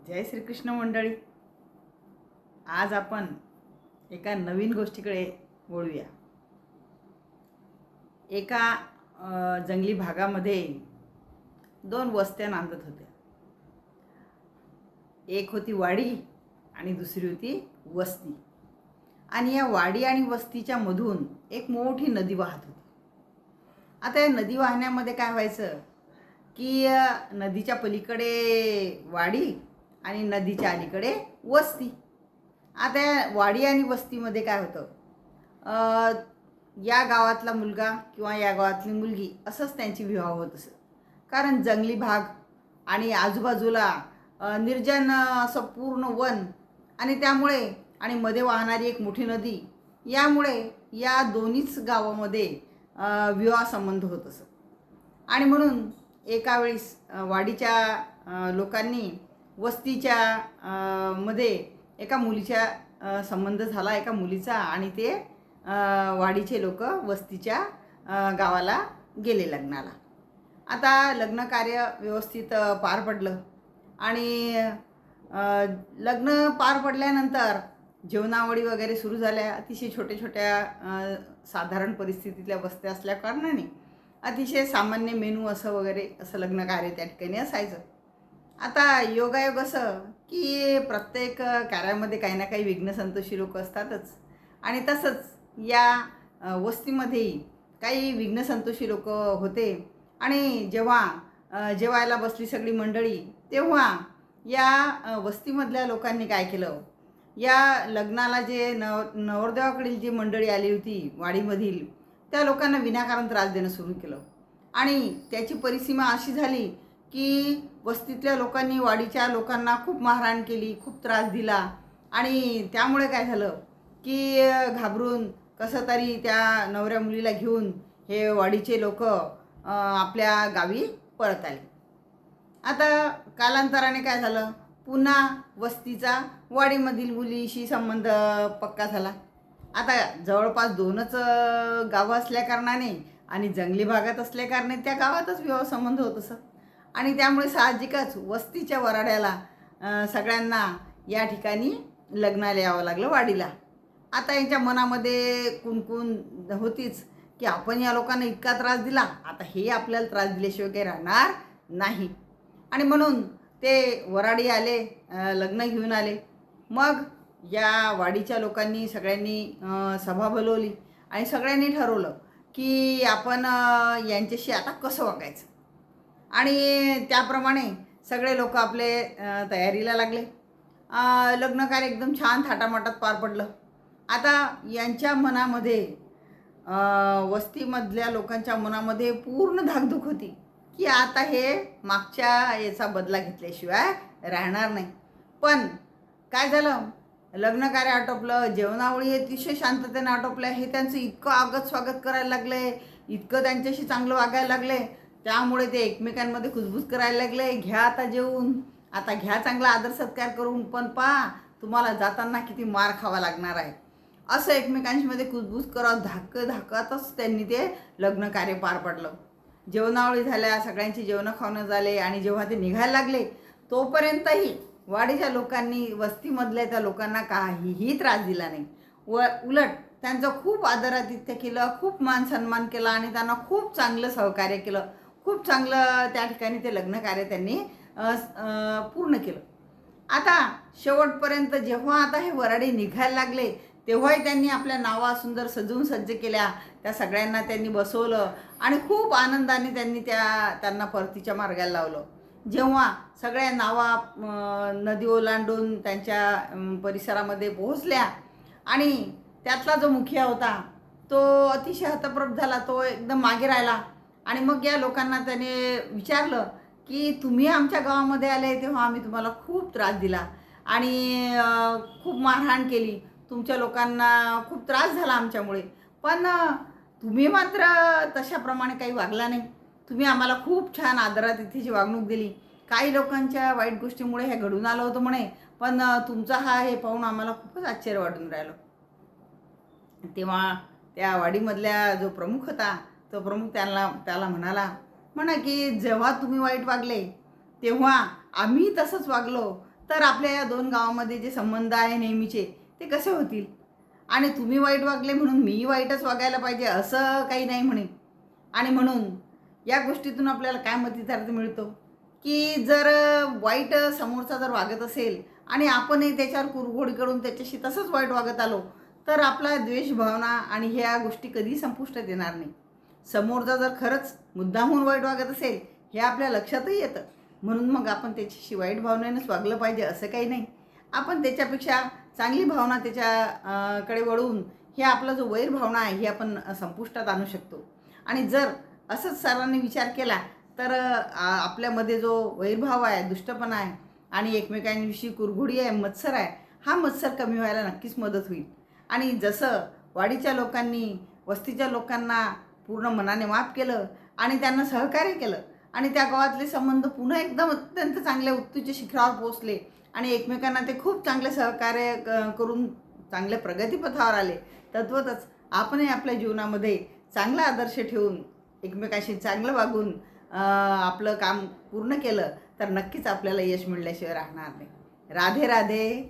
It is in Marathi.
जय श्रीकृष्ण मंडळी. आज आपण एका नवीन गोष्टीकडे वळूया. एका जंगली भागामध्ये दोन वस्त्या नांदत होत्या. एक होती वाडी आणि दुसरी होती वस्ती. आणि या वाडी आणि वस्तीच्या मधून एक मोठी नदी वाहत होती. आता या नदी वाहण्यामध्ये काय व्हायचं की नदीच्या पलीकडे वाडी आणि नदीच्या अलीकडे वस्ती. आता या वाडी आणि वस्तीमध्ये काय होतं, या गावातला मुलगा किंवा या गावातली मुलगी असंच त्यांची विवाह होत असत. कारण जंगली भाग आणि आजूबाजूला निर्जन असं पूर्ण वन आणि त्यामुळे आणि मध्ये वाहणारी एक मोठी नदी, यामुळे या दोन्हीच गावामध्ये विवाह संबंध होत असत. आणि म्हणून एका वेळेस वाडीच्या लोकांनी वस्तीच्या मध्ये एका मुलीच्या संबंध झाला, एका मुलीचा. आणि ते वाडीचे लोक वस्तीच्या गावाला गेले लग्नाला. आता लग्न कार्य व्यवस्थित पार पडलं आणि लग्न पार पडल्यानंतर जेवणावळी वगैरे सुरू झाल्या. अतिशय छोट्या छोट्या साधारण परिस्थितीतल्या वस्त्या असल्या कारणाने अतिशय सामान्य मेनू असं लग्न कार्य त्या ठिकाणी असायचं. आता योगायोग असं की प्रत्येक कार्यामध्ये काही ना काही विघ्नसंतोषी लोक असतातच. आणि तसंच या वस्तीमध्येही काही विघ्नसंतोषी लोक होते. आणि जेव्हा जेवायला बसली सगळी मंडळी, तेव्हा या वस्तीमधल्या लोकांनी काय केलं, या लग्नाला जे नवरदेवाकडील जी मंडळी आली होती वाडीमधील, त्या लोकांना विनाकारण त्रास देणं सुरू केलं. आणि त्याची परिसीमा अशी झाली की वस्तीतल्या लोकांनी वाडीच्या लोकांना खूप मारहाण केली, खूप त्रास दिला. आणि त्यामुळे काय झालं की घाबरून कसं तरी त्या नवऱ्या मुलीला घेऊन हे वाडीचे लोक आपल्या गावी परत आले. आता कालांतराने काय झालं, पुन्हा वस्तीचा वाडीमधील मुलीशी संबंध पक्का झाला. आता जवळपास दोनच गावं असल्या कारणाने आणि जंगली भागात असल्या कारणाने त्या गावातच विवाह संबंध होत असत. आणि त्यामुळे साहजिकच वस्तीच्या वराड्याला सगळ्यांना या ठिकाणी लग्नाला यावं लागलं वाडीला. आता यांच्या मनामध्ये कुणकुण होतीच की आपण या लोकांना इतका त्रास दिला, आता हे आपल्याला त्रास दिल्याशिवाय काही राहणार नाही. आणि म्हणून ते वराडी आले, लग्न घेऊन आले. मग या वाडीच्या लोकांनी सगळ्यांनी सभा बोलवली आणि सगळ्यांनी ठरवलं की आपण यांच्याशी आता कसं वागायचं. आणि त्याप्रमाणे सगळे लोक आपले तयारीला लागले. लग्न कार्य एकदम छान थाटामाटात पार पडलं. आता यांच्या मनामध्ये वस्तीमधल्या लोकांच्या मनामध्ये पूर्ण धाकधूक होती की आता हे मागच्या याचा बदला घेतल्याशिवाय राहणार नाही. पण काय झालं, लग्न कार्य आटोपलं, जेवणावळी अतिशय शांततेने आटोपलं. हे त्यांचं इतकं आगत स्वागत करायला लागले, इतकं त्यांच्याशी चांगलं वागायला लागले. त्यामुळे ते एकमेकांमध्ये कुजबूज करायला लागले, घ्या आता जेवून, आता घ्या चांगला आदर सत्कार करून, पण पहा तुम्हाला जाताना किती मार खावा लागणार आहे. असं एकमेकांमध्ये कुजबूज करत धाकतच त्यांनी ते लग्न कार्य पार पडलं. जेवणावळी झाल्या, सगळ्यांची जेवणं खावणं झाले. आणि जेव्हा ते निघायला लागले तोपर्यंतही वाडीच्या लोकांनी वस्तीमधल्या त्या लोकांना काहीही त्रास दिला नाही. उलट त्यांचं खूप आदरातिथ्य केलं, खूप मान सन्मान केला आणि त्यांना खूप चांगलं सहकार्य केलं. खूप चांगलं त्या ठिकाणी ते लग्न कार्य त्यांनी पूर्ण केलं. आता शेवटपर्यंत जेव्हा आता हे वराडी निघायला लागले तेव्हाही त्यांनी आपल्या नावा सुंदर सजवून सज्ज केल्या. त्या सगळ्यांना त्यांनी बसवलं आणि खूप आनंदाने त्यांनी त्यांना परतीच्या मार्गाला लावलं. जेव्हा सगळ्या नावा नदी ओलांडून त्यांच्या परिसरामध्ये पोहोचल्या आणि त्यातला जो मुखिया होता तो अतिशय हतप्रभ झाला, तो एकदम मागे राहिला. आणि मग या लोकांना त्याने विचारलं की तुम्ही आमच्या गावामध्ये आले तेव्हा आम्ही तुम्हाला खूप त्रास दिला आणि खूप मारहाण केली, तुमच्या लोकांना खूप त्रास झाला आमच्यामुळे, पण तुम्ही मात्र तशाप्रमाणे काही वागला नाही. तुम्ही आम्हाला खूप छान आदरातिथ्याची वागणूक दिली. काही लोकांच्या वाईट गोष्टीमुळे हे घडून आलं होतं म्हणे, पण तुमचा हे पाहून आम्हाला खूपच आश्चर्य वाटून राहिलं. तेव्हा त्या वाडीमधल्या जो प्रमुख होता तो प्रमुख त्याला म्हणाला की जेव्हा तुम्ही वाईट वागले तेव्हा आम्ही तसंच वागलो, तर आपल्या या दोन गावामध्ये जे संबंध आहे नेहमीचे ते कसे होतील? आणि तुम्ही वाईट वागले म्हणून मीही वाईटच वागायला पाहिजे असं काही नाही म्हणे. आणि म्हणून या गोष्टीतून आपल्याला काय मतितार्थ मिळतो, की जर वाईट समोरचा जर वागत असेल आणि आपणही त्याच्यावर कुरघोडी करून त्याच्याशी तसंच वाईट वागत आलो, तर आपला द्वेषभावना आणि ह्या गोष्टी कधी संपुष्टात येणार नाही. समोरचा जर खरंच मुद्दामहून वाईट वागत असेल हे आपल्या लक्षातही येतं, म्हणून मग आपण त्याच्याशी वाईट भावनेनंच वागलं पाहिजे असं काही नाही. आपण त्याच्यापेक्षा चांगली भावना कडे वळवून हे आपला जो वैर भावना आहे ही आपण संपुष्टात आणू शकतो. आणि जर असंच सर्वांनी विचार केला तर आपल्यामध्ये जो वैरभाव आहे, दुष्टपणा आहे आणि एकमेकांविषयी कुरघोडी आहे, मत्सर आहे, हा मत्सर कमी व्हायला नक्कीच मदत होईल. आणि जसं वाडीच्या लोकांनी वस्तीच्या लोकांना पूर्ण मनाने माफ केलं आणि त्यांना सहकार्य केलं आणि त्या गावातले संबंध पुन्हा एकदम अत्यंत चांगल्या उत्तुंग शिखरावर पोहोचले आणि एकमेकांना ते खूप चांगले सहकार्य करून चांगल्या प्रगतीपथावर आले, तद्वतच आपणही आपल्या जीवनामध्ये चांगला आदर्श ठेवून एकमेकांशी चांगलं वागून आपलं काम पूर्ण केलं तर नक्कीच आपल्याला यश मिळल्याशिवाय राहणार नाही. राधे राधे.